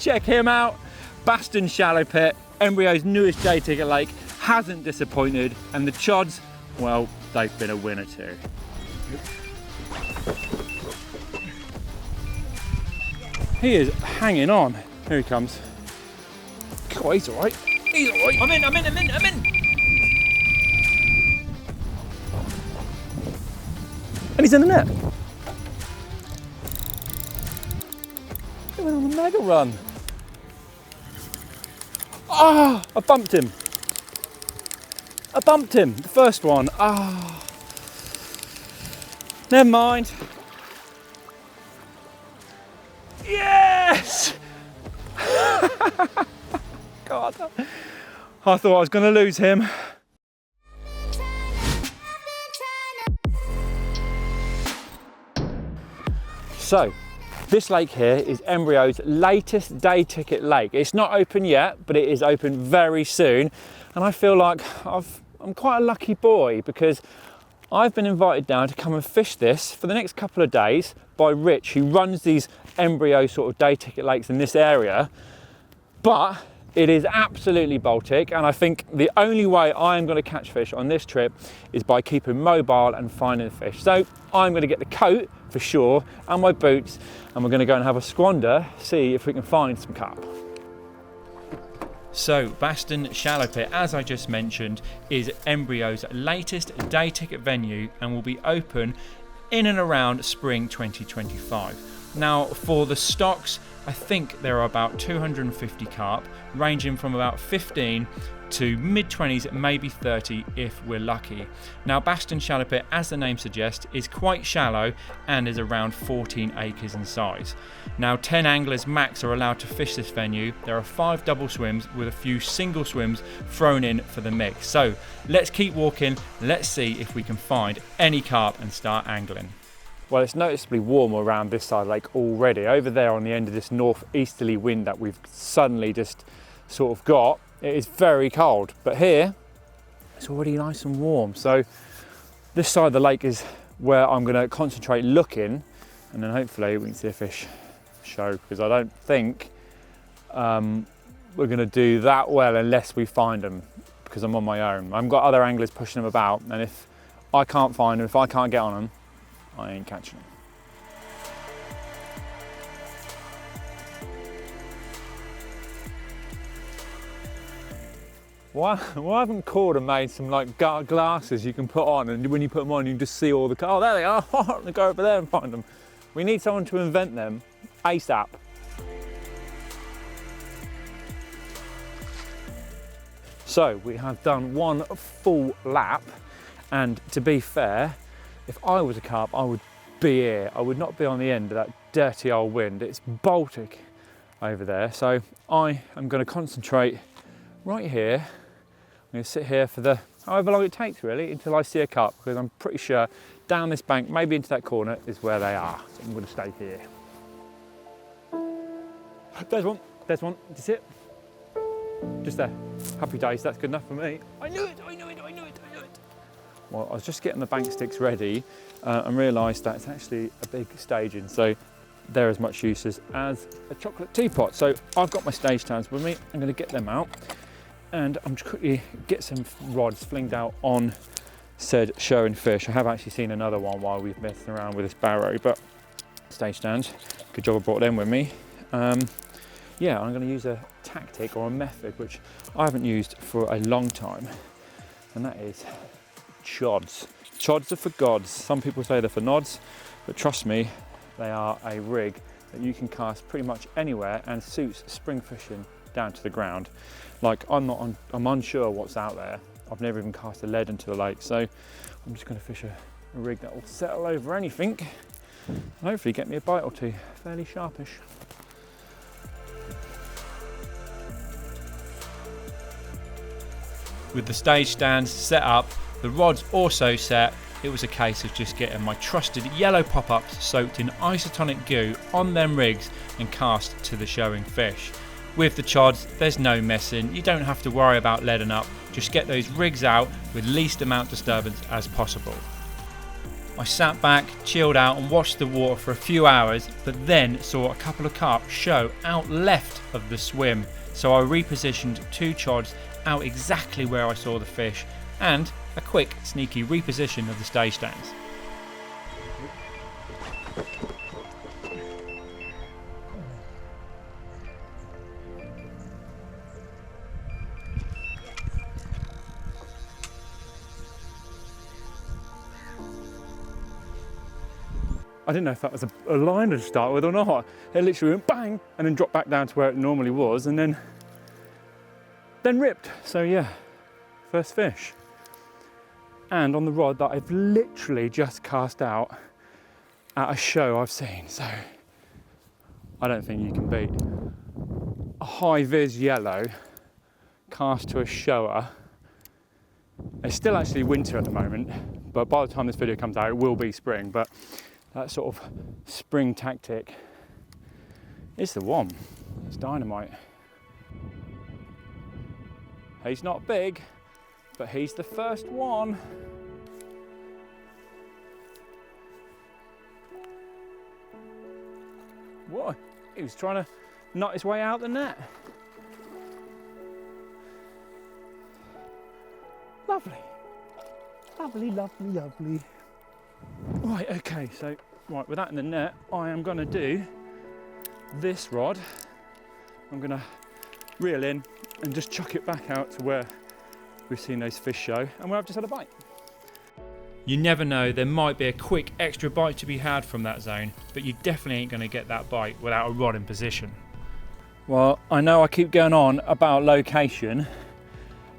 check him out. Baston Shallow Pit, Embryo's newest day ticket lake, hasn't disappointed, and the Chods, well, they've been a winner too. He is hanging on. Here he comes. Oh, he's all right. He's all right. I'm in. And he's in the net. He went on a mega run. Ah, I bumped him. The first one. Ah. Never mind. Yes! God, I thought I was going to lose him. So, this lake here is Embryo's latest day ticket lake. It's not open yet, but it is open very soon. And I feel like I'm quite a lucky boy because I've been invited down to come and fish this for the next couple of days by Rich, who runs these Embryo sort of day ticket lakes in this area. But it is absolutely Baltic, and I think the only way I am going to catch fish on this trip is by keeping mobile and finding fish. So I'm going to get the coat for sure and my boots, and we're going to go and have a squander, see if we can find some carp. So Baston Shallow Pit, as I just mentioned, is Embryo's latest day ticket venue and will be open in and around spring 2025. Now for the stocks, I think there are about 250 carp, ranging from about 15 to mid-20s, maybe 30 if we're lucky. Now Baston Shallow Pit, as the name suggests, is quite shallow and is around 14 acres in size. Now 10 anglers max are allowed to fish this venue. There are 5 double swims with a few single swims thrown in for the mix. So let's keep walking, let's see if we can find any carp and start angling. Well, it's noticeably warm around this side of the lake already. Over there on the end of this northeasterly wind that we've suddenly just sort of got, it is very cold. But here, it's already nice and warm. So this side of the lake is where I'm going to concentrate looking, and then hopefully we can see a fish show, because I don't think we're going to do that well unless we find them, because I'm on my own. I've got other anglers pushing them about, and if I can't find them, if I can't get on them, I ain't catching them. Why haven't Corda made some like glasses you can put on, and when you put them on you can just see all the carp? Oh, there they are. I'm gonna go over there and find them. We need someone to invent them ASAP. So we have done one full lap, and to be fair, if I was a carp, I would be here. I would not be on the end of that dirty old wind. It's Baltic over there. So I am going to concentrate right here. I'm going to sit here for the however long it takes really until I see a carp, because I'm pretty sure down this bank, maybe into that corner, is where they are. So I'm going to stay here. There's one. That's it. Just there. Happy days. That's good enough for me. I knew it. Well, I was just getting the bank sticks ready and realised that it's actually a big staging, so they're as much use as a chocolate teapot. So I've got my stage stands with me. I'm going to get them out, and I'm just quickly get some rods flinged out on said showing fish. I have actually seen another one while we've messed around with this barrow, but stage stands, good job I brought them with me. Yeah, I'm going to use a tactic or a method which I haven't used for a long time, and that is chods. Chods are for gods. Some people say they're for nods, but trust me, they are a rig that you can cast pretty much anywhere and suits spring fishing down to the ground. Like I'm unsure what's out there. I've never even cast a lead into the lake, so I'm just going to fish a rig that will settle over anything and hopefully get me a bite or two, fairly sharpish. With the stage stands set up, the rods also set, it was a case of just getting my trusted yellow pop-ups soaked in isotonic goo on them rigs and cast to the showing fish. With the chods, there's no messing, you don't have to worry about leading up, just get those rigs out with least amount disturbance as possible. I sat back, chilled out and watched the water for a few hours, but then saw a couple of carp show out left of the swim. So I repositioned 2 chods out exactly where I saw the fish, and a quick sneaky reposition of the stage stands. I didn't know if that was a line to start with or not. It literally went bang and then dropped back down to where it normally was and then ripped. So yeah, first fish. And on the rod that I've literally just cast out at a show I've seen. So I don't think you can beat a high vis yellow cast to a shower. It's still actually winter at the moment, but by the time this video comes out, it will be spring. But that sort of spring tactic is the one. It's dynamite. He's not big, but he's the first one. What? He was trying to knot his way out the net. Lovely. Lovely, lovely, lovely. Right, okay, so with that in the net, I am going to do this rod. I'm going to reel in and just chuck it back out to where we've seen those fish show and where I've just had a bite. You never know, there might be a quick extra bite to be had from that zone, but you definitely ain't going to get that bite without a rod in position. Well, I know I keep going on about location,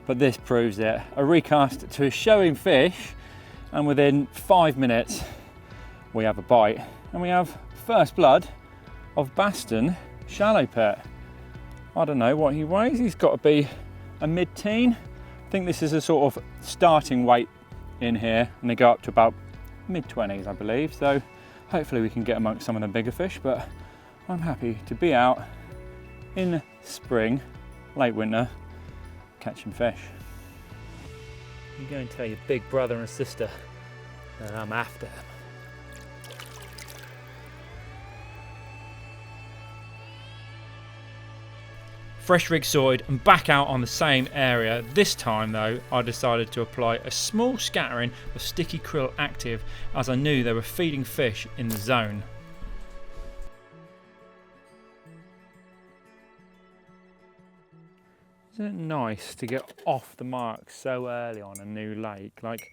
but this proves it. A recast to a showing fish, and within 5 minutes we have a bite, and we have first blood of Baston shallow pet. I don't know what he weighs, he's got to be a mid-teen. I think this is a sort of starting weight in here, and they go up to about mid-20s, I believe, so hopefully we can get amongst some of the bigger fish, but I'm happy to be out in spring, late winter, catching fish. You go and tell your big brother and sister that I'm after them. Fresh rig sorted and back out on the same area. This time though, I decided to apply a small scattering of sticky krill active as I knew they were feeding fish in the zone. Isn't it nice to get off the mark so early on a new lake? Like,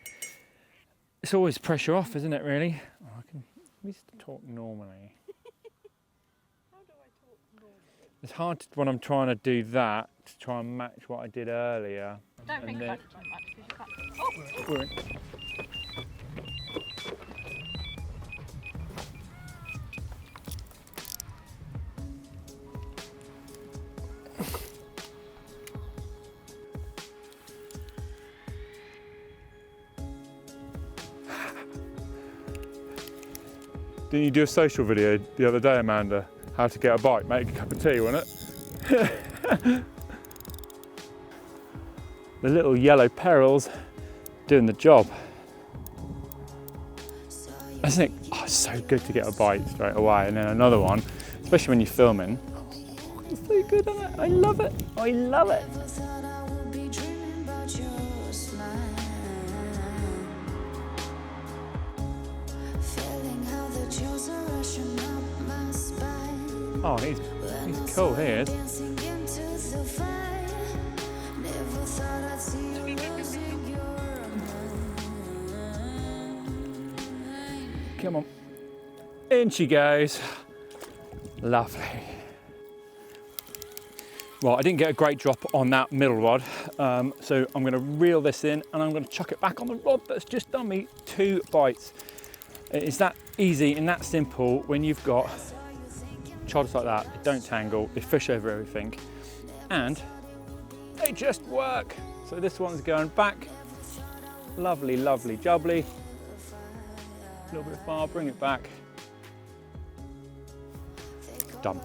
it's always pressure off, isn't it, really? Oh, I can at least talk normally. How do I talk normally? It's hard when I'm trying to do that to try and match what I did earlier. Don't think about it too much because you can't. Oh! Didn't you do a social video the other day, Amanda? How to get a bite, make a cup of tea, wasn't it? The little yellow perils doing the job. Isn't it so good to get a bite straight away and then another one, especially when you're filming. Oh, it's so good, isn't it? I love it. I love it. Oh, he's cool, he is. Come on. In she goes. Lovely. Well, I didn't get a great drop on that middle rod, so I'm going to reel this in and I'm going to chuck it back on the rod that's just done me 2 bites. It's that easy and that simple when you've got chods like that. They don't tangle, they fish over everything, and they just work. So this one's going back. Lovely, lovely jubbly. A little bit far, bring it back. Done.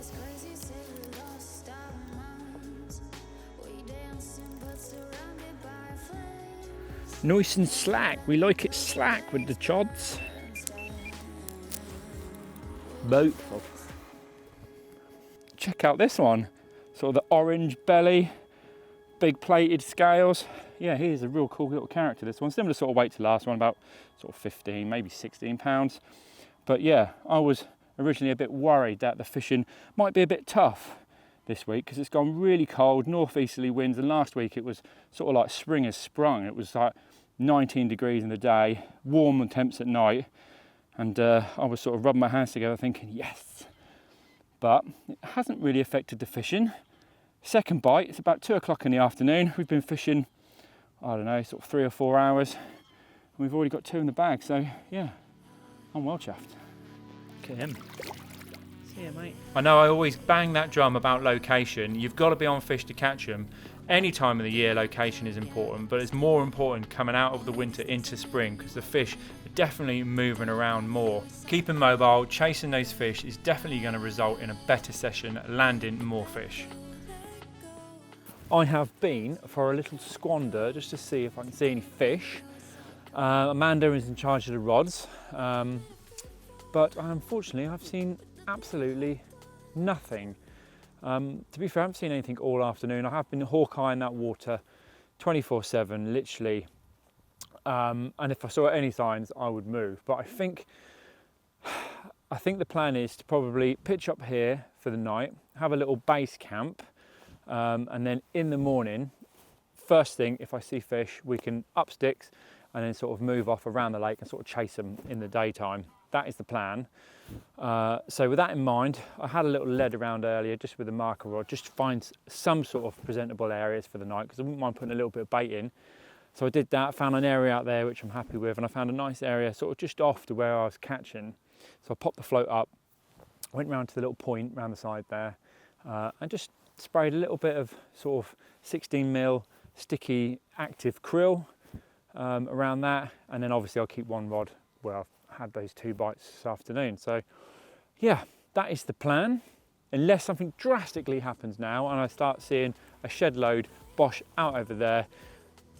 Nice and slack, we like it slack with the chods. Beautiful. Check out this one. Sort of the orange belly, big plated scales. Yeah, he's a real cool little character, this one. Similar sort of weight to the last one, about sort of 15, maybe 16 pounds. But yeah, I was originally a bit worried that the fishing might be a bit tough this week because it's gone really cold, northeasterly winds, and last week it was sort of like spring has sprung. It was like 19 degrees in the day, warm temps at night, and I was sort of rubbing my hands together thinking, yes. But it hasn't really affected the fishing. Second bite, it's about 2 o'clock in the afternoon. We've been fishing, I don't know, sort of 3 or 4 hours, and we've already got 2 in the bag, so yeah, I'm well chuffed. Look at him. See ya, mate. I know I always bang that drum about location. You've got to be on fish to catch them. Any time of the year location is important, but it's more important coming out of the winter into spring because the fish are definitely moving around more. Keeping mobile, chasing those fish is definitely going to result in a better session, landing more fish. I have been for a little squander just to see if I can see any fish. Amanda is in charge of the rods, but unfortunately I've seen absolutely nothing. To be fair, I haven't seen anything all afternoon. I have been hawk-eyeing that water 24/7, literally. And if I saw any signs, I would move. But I think the plan is to probably pitch up here for the night, have a little base camp, and then in the morning, first thing, if I see fish, we can up sticks and then sort of move off around the lake and sort of chase them in the daytime. That is the plan. So with that in mind, I had a little lead around earlier just with a marker rod, just to find some sort of presentable areas for the night because I wouldn't mind putting a little bit of bait in. So I did that, found an area out there which I'm happy with, and I found a nice area sort of just off to where I was catching. So I popped the float up, went round to the little point round the side there, and just sprayed a little bit of sort of 16mm sticky active krill around that, and then obviously I'll keep one rod where I've had those 2 bites this afternoon. So yeah, that is the plan, unless something drastically happens now and I start seeing a shed load bosh out over there.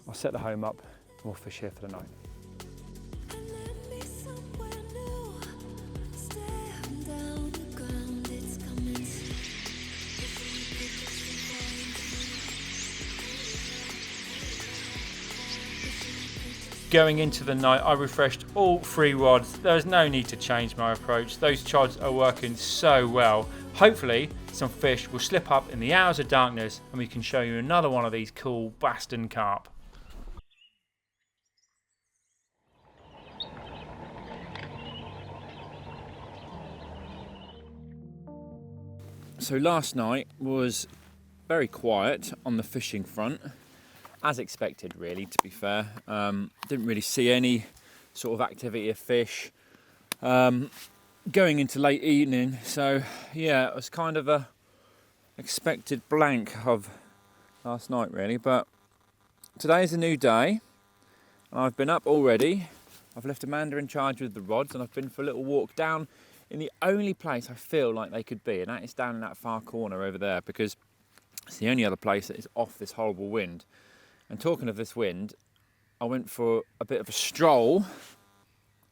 I'll set the home up and we'll fish here for the night. Going into the night, I refreshed all 3 rods. There is no need to change my approach. Those chods are working so well. Hopefully, some fish will slip up in the hours of darkness and we can show you another one of these cool Baston carp. So last night was very quiet on the fishing front. As expected, really, to be fair. Didn't really see any sort of activity of fish going into late evening. So yeah, it was kind of a expected blank of last night, really. But today is a new day, and I've been up already. I've left Amanda in charge with the rods, and I've been for a little walk down in the only place I feel like they could be, and that is down in that far corner over there, because it's the only other place that is off this horrible wind. And talking of this wind, I went for a bit of a stroll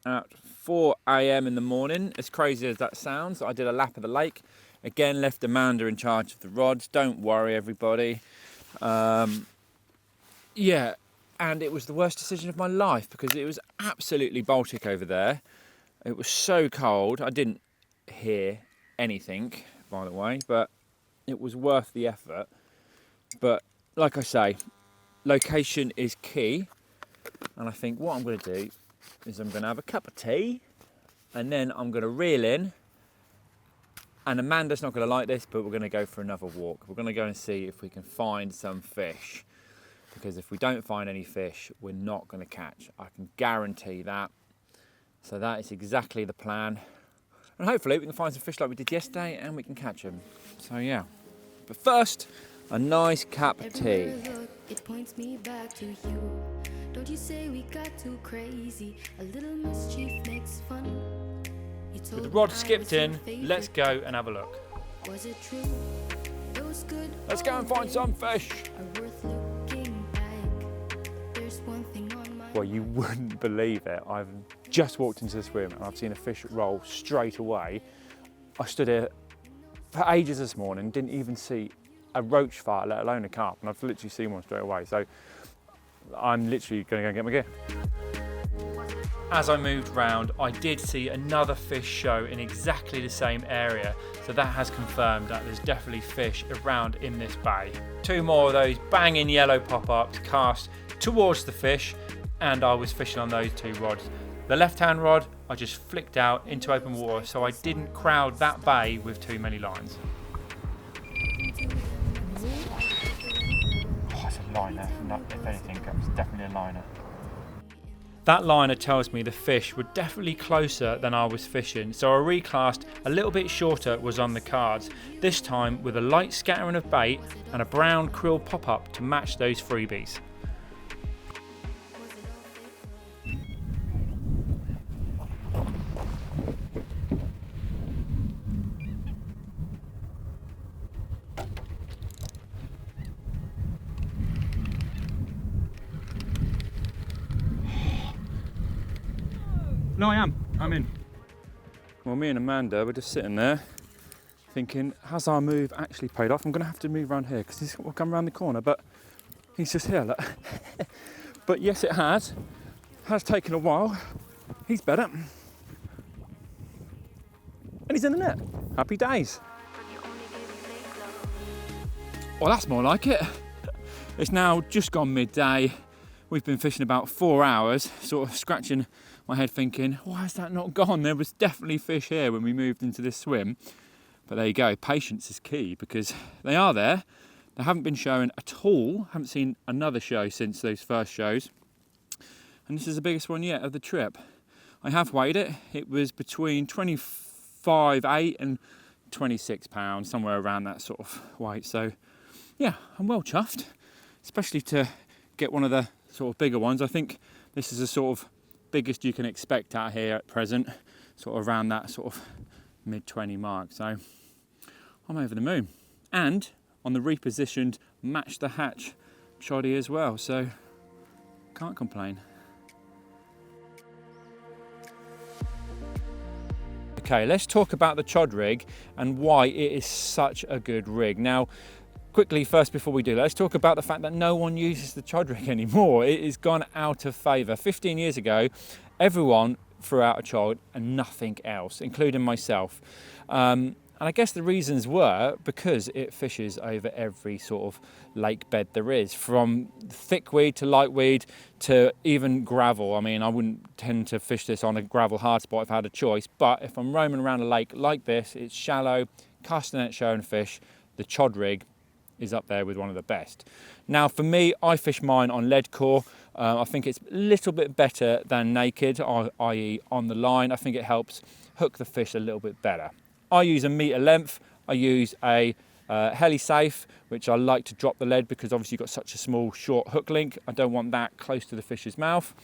at 4 a.m. in the morning. As crazy as that sounds, I did a lap of the lake. Again, left Amanda in charge of the rods. Don't worry, everybody. Yeah, and it was the worst decision of my life because it was absolutely Baltic over there. It was so cold. I didn't hear anything, by the way, but it was worth the effort. But like I say, location is key, and I think what I'm going to do is I'm going to have a cup of tea and then I'm going to reel in, and Amanda's not going to like this, but we're going to go for another walk. We're going to go and see if we can find some fish, because if we don't find any fish, we're not going to catch. I can guarantee that. So that is exactly the plan, and hopefully we can find some fish like we did yesterday and we can catch them. So yeah, but first, a nice cup of tea. It points me back to you. Don't you say we got too crazy? A little mischief makes fun. With the rod skipped in, let's go and have a look. Was it true? Those good Let's go and find some fish. are worth looking back. There's one thing on my Well, you wouldn't believe it. I've just walked into the swim and I've seen a fish roll straight away. I stood here for ages this morning, didn't even see a roach fart, let alone a carp, and I've literally seen one straight away. So I'm literally going to go and get my gear. As I moved round, I did see another fish show in exactly the same area, so that has confirmed that there's definitely fish around in this bay. 2 more of those banging yellow pop-ups cast towards the fish, and I was fishing on those 2 rods. The left-hand rod I just flicked out into open water, so I didn't crowd that bay with too many lines. Oh, it's a liner, if anything, it's definitely a liner. That liner tells me the fish were definitely closer than I was fishing, so a recast a little bit shorter was on the cards, this time with a light scattering of bait and a brown krill pop-up to match those freebies. No, I'm in. Well, me and Amanda were just sitting there thinking, has our move actually paid off? I'm going to have to move around here because he's will come around the corner, but he's just here, look. But yes, it has taken a while. He's better. And he's in the net. Happy days. Well, that's more like it. It's now just gone midday. We've been fishing about 4 hours, sort of scratching my head thinking, why has that not gone? There was definitely fish here when we moved into this swim. But there you go, patience is key because they are there. They haven't been showing at all. Haven't seen another show since those first shows. And this is the biggest one yet of the trip. I have weighed it. It was between 25.8 and 26 pounds, somewhere around that sort of weight. So yeah, I'm well chuffed, especially to get one of the sort of bigger ones. I think this is the sort of biggest you can expect out here at present, sort of around that sort of mid-20 mark. So I'm over the moon. And on the repositioned match the hatch choddy as well, so can't complain. Okay, let's talk about the Chod Rig and why it is such a good rig. Now, quickly first before we do, let's talk about the fact that no one uses the Chod Rig anymore. It has gone out of favour. 15 years ago, everyone threw out a chod and nothing else, including myself. And I guess the reasons were because it fishes over every sort of lake bed there is, from thick weed to light weed to even gravel. I mean, I wouldn't tend to fish this on a gravel hard spot if I had a choice, but if I'm roaming around a lake like this, it's shallow, castanet showing fish, the Chod Rig is up there with one of the best. Now for me, I fish mine on lead core. I think it's a little bit better than naked, i.e. on the line. I think it helps hook the fish a little bit better. I use a metre length. I use a heli safe, which I like to drop the lead because obviously you've got such a small short hook link. I don't want that close to the fish's mouth.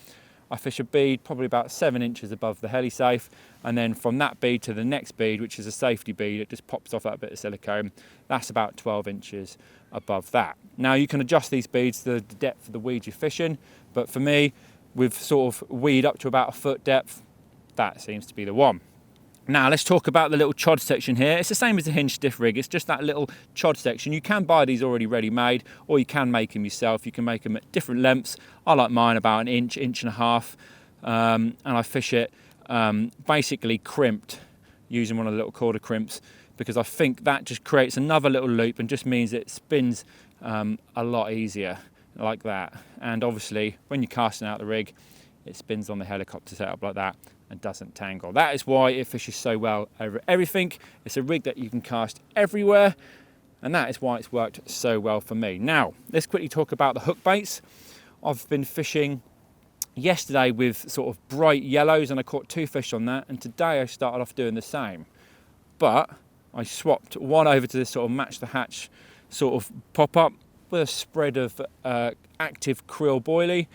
I fish a bead probably about 7 inches above the heli safe, and then from that bead to the next bead, which is a safety bead, it just pops off that bit of silicone. That's about 12 inches above that. Now you can adjust these beads to the depth of the weed you're fishing, but for me, with sort of weed up to about a foot depth, that seems to be the one. Now let's talk about the little chod section here. It's the same as the hinge stiff rig, it's just that little chod section. You can buy these already ready made, or you can make them yourself. You can make them at different lengths. I like mine about 1 inch, 1.5 inches, and I fish it basically crimped, using one of the little quarter crimps, because I think that just creates another little loop and just means it spins a lot easier like that. And obviously when you're casting out the rig, it spins on the helicopter setup like that and doesn't tangle. That is why it fishes so well over everything. It's a rig that you can cast everywhere, and that is why it's worked so well for me. Now, let's quickly talk about the hook baits. I've been fishing yesterday with sort of bright yellows, and I caught 2 fish on that, and today I started off doing the same. But I swapped one over to this sort of match the hatch sort of pop-up with a spread of active krill boilie,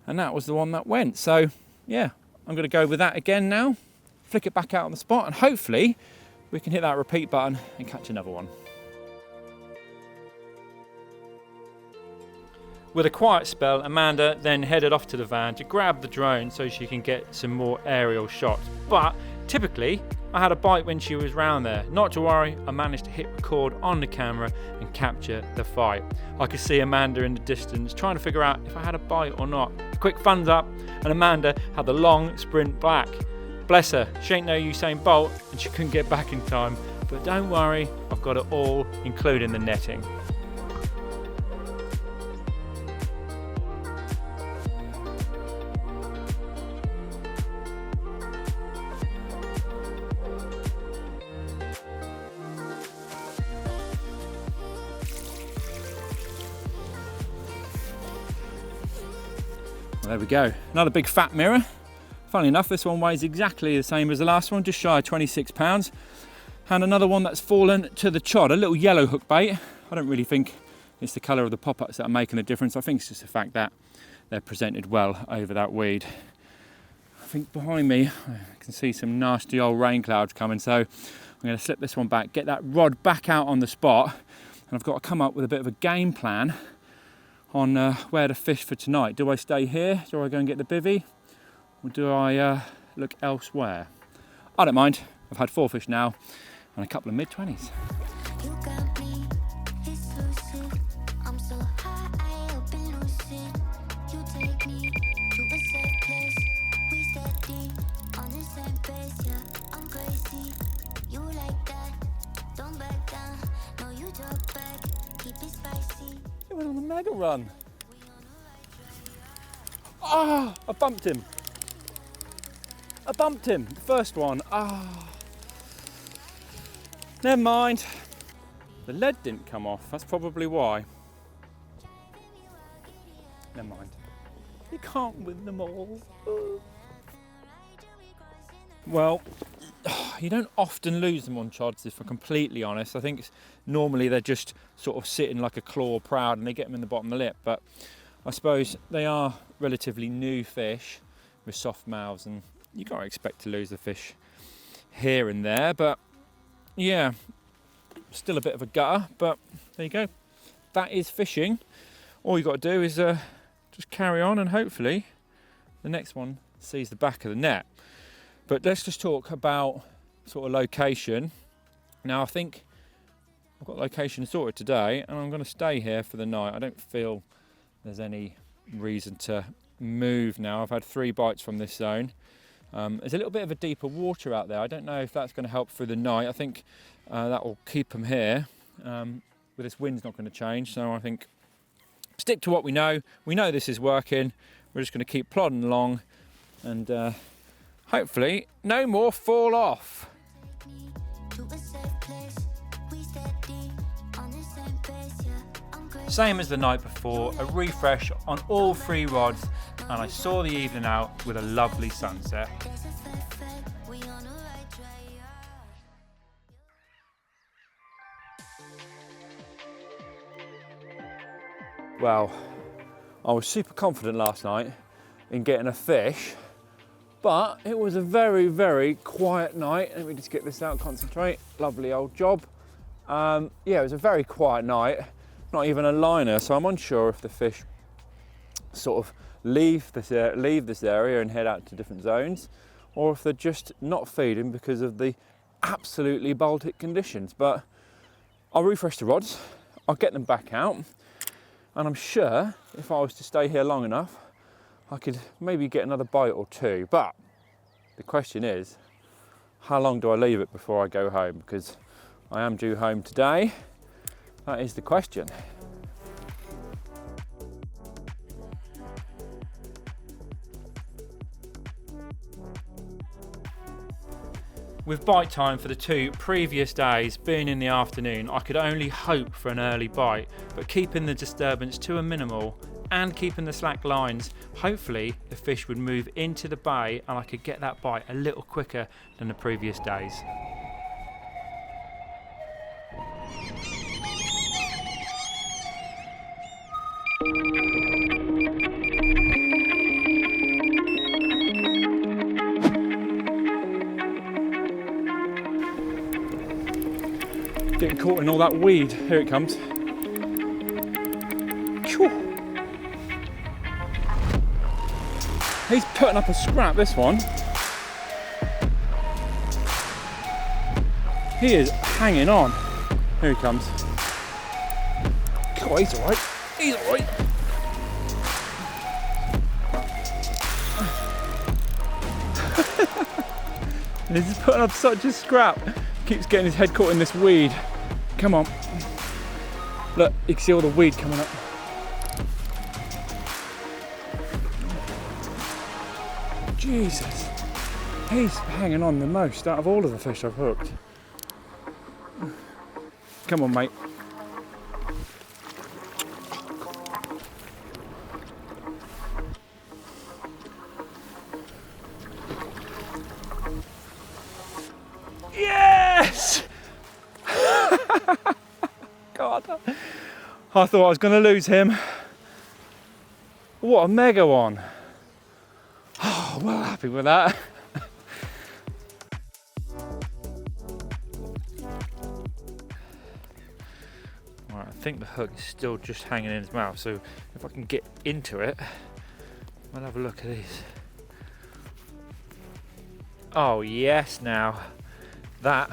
and that was the one that went. So yeah, I'm going to go with that again now, flick it back out on the spot, and hopefully we can hit that repeat button and catch another one. With a quiet spell, Amanda then headed off to the van to grab the drone so she can get some more aerial shots. But typically, I had a bite when she was round there. Not to worry, I managed to hit record on the camera and capture the fight. I could see Amanda in the distance trying to figure out if I had a bite or not. A quick thumbs up, and Amanda had the long sprint back. Bless her, she ain't no Usain Bolt and she couldn't get back in time. But don't worry, I've got it all, including the netting. There we go, another big fat mirror. Funnily enough, this one weighs exactly the same as the last one, just shy of 26 pounds. And another one that's fallen to the chod, a little yellow hook bait. I don't really think it's the colour of the pop-ups that are making a difference. I think it's just the fact that they're presented well over that weed. I think behind me, I can see some nasty old rain clouds coming, so I'm going to slip this one back, get that rod back out on the spot, and I've got to come up with a bit of a game plan on where to fish for tonight. Do I stay here? Do I go and get the bivvy? Or do I look elsewhere? I don't mind. I've had 4 fish now and a couple of mid-20s. You got me exclusive. I'm so high up and lucid. You take me to a safe place. We steady on the same pace. Yeah, I'm crazy. You like that? Don't back down. No, you talk back. Keep it spicy. He went on a mega run. Ah, I bumped him. I bumped him. The first one. Ah. Never mind. The lead didn't come off. That's probably why. Never mind. You can't win them all. Well, you don't often lose them on chods, if I'm completely honest. I think normally they're just sort of sitting like a claw proud and they get them in the bottom of the lip. But I suppose they are relatively new fish with soft mouths, and you can't expect to lose the fish here and there. But yeah, still a bit of a gutter, but there you go. That is fishing. All you got to do is just carry on, and hopefully the next one sees the back of the net. But let's just talk about sort of location. Now I think I've got location sorted today, and I'm going to stay here for the night. I don't feel there's any reason to move now. I've had 3 bites from this zone. There's a little bit of a deeper water out there. I don't know if that's going to help through the night. I think that will keep them here. With this wind's not going to change, so I think stick to what we know. We know this is working. We're just going to keep plodding along, and hopefully no more fall off. Same as the night before, a refresh on all 3 rods, and I saw the evening out with a lovely sunset. Well, I was super confident last night in getting a fish, but it was a very, very quiet night. Let me just get this out, concentrate. Lovely old job. Yeah, it was a very quiet night. Not even a liner, so I'm unsure if the fish sort of leave this area and head out to different zones, or if they're just not feeding because of the absolutely Baltic conditions. But I'll refresh the rods, I'll get them back out, and I'm sure if I was to stay here long enough, I could maybe get another bite or 2. But the question is, how long do I leave it before I go home? Because I am due home today. That is the question. With bite time for the 2 previous days being in the afternoon, I could only hope for an early bite, but keeping the disturbance to a minimal and keeping the slack lines, hopefully the fish would move into the bay and I could get that bite a little quicker than the previous days. Getting caught in all that weed. Here it comes. Phew. He's putting up a scrap, this one. He is hanging on. Here he comes. Oh, he's alright. He's alright. He's putting up such a scrap. Keeps getting his head caught in this weed. Come on. Look, you can see all the weed coming up. Jesus. He's hanging on the most out of all of the fish I've hooked. Come on, mate. Yes! God, I thought I was going to lose him. What a mega one. Oh, well happy with that. Right, I think the hook is still just hanging in his mouth, so if I can get into it, we'll have a look at these. Oh yes, now that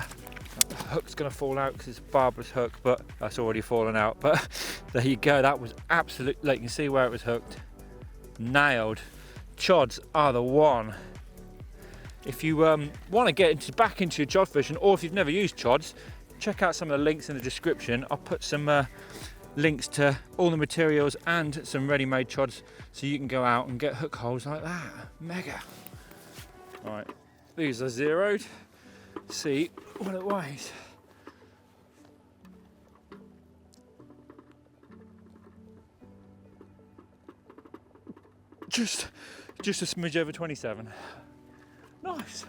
hook's gonna fall out because it's a barbless hook, but that's already fallen out. But there you go, that was absolute, like you can see where it was hooked. Nailed. Chods are the one. If you want to get back into your chod fishing, or if you've never used chods, check out some of the links in the description. I'll put some links to all the materials and some ready-made chods so you can go out and get hook holes like that. Mega. All right, these are zeroed. See what it weighs. Just a smidge over 27. Nice.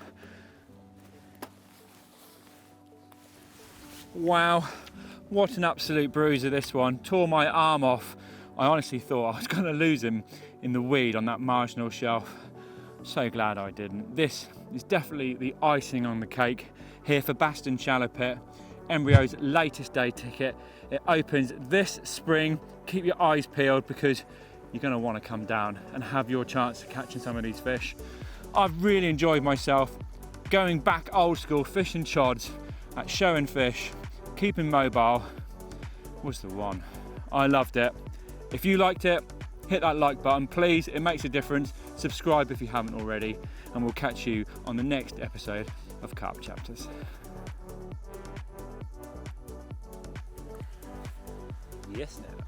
Wow, what an absolute bruiser this one. Tore my arm off. I honestly thought I was going to lose him in the weed on that marginal shelf. So glad I didn't. This is definitely the icing on the cake here for Baston Shallow Pit, Embryo's latest day ticket. It opens this spring. Keep your eyes peeled because you're going to want to come down and have your chance of catching some of these fish. I've really enjoyed myself going back old school fishing chods at showing fish, keeping mobile was the one. I loved it. If you liked it, hit that like button please, it makes a difference. Subscribe if you haven't already, and we'll catch you on the next episode of Carp Chapters. Yes, now.